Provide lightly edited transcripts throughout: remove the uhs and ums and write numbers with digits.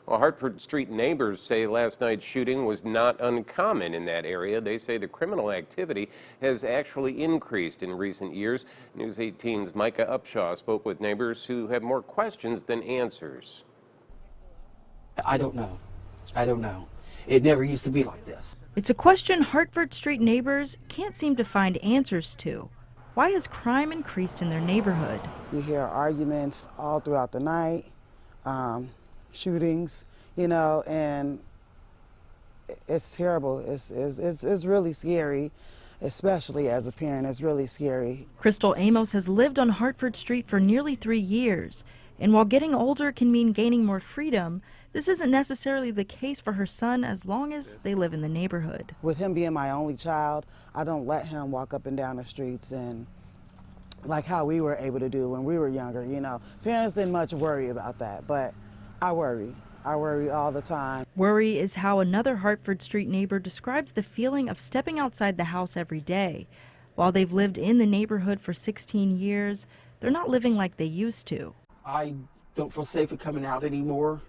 Well, Hartford Street neighbors say last night's shooting was not uncommon in that area. They say the criminal activity has actually increased in recent years. News 18's Micah Upshaw spoke with neighbors who have more questions than answers. I don't know. I don't know. It never used to be like this. It's a question Hartford Street neighbors can't seem to find answers to. Why has crime increased in their neighborhood? You hear arguments all throughout the night, shootings, and it's terrible. It's really scary, especially as a parent. It's really scary. Crystal Amos has lived on Hartford Street for nearly 3 years. And while getting older can mean gaining more freedom, this isn't necessarily the case for her son as long as they live in the neighborhood. With him being my only child, I don't let him walk up and down the streets and like how we were able to do when we were younger. Parents didn't much worry about that, but I worry. I worry all the time. Worry is how another Hartford Street neighbor describes the feeling of stepping outside the house every day. While they've lived in the neighborhood for 16 years, they're not living like they used to. I don't feel safe with coming out anymore.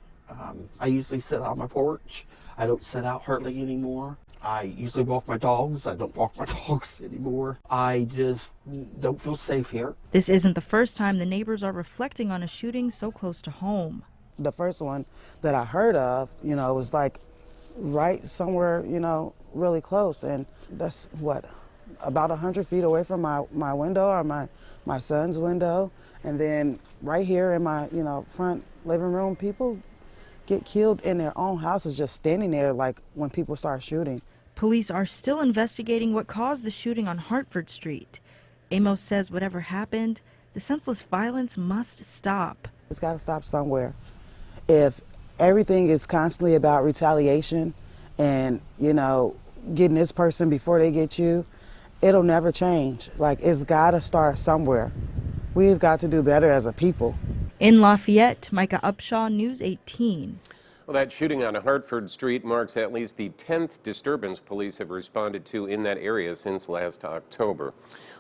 I usually sit on my porch. I don't sit out hardly anymore. I usually walk my dogs. I don't walk my dogs anymore. I just don't feel safe here. This isn't the first time the neighbors are reflecting on a shooting so close to home. The first one that I heard of, was like right somewhere, really close. And that's about 100 feet away from my window or my son's window. And then right here in my, front living room, people get killed in their own houses just standing there like when people start shooting. Police are still investigating what caused the shooting on Hartford Street. Amos says whatever happened, the senseless violence must stop. It's got to stop somewhere. If everything is constantly about retaliation and, getting this person before they get you, it'll never change. Like, it's got to start somewhere. We've got to do better as a people. In Lafayette, Micah Upshaw, News 18. Well, that shooting on Hartford Street marks at least the 10th disturbance police have responded to in that area since last October.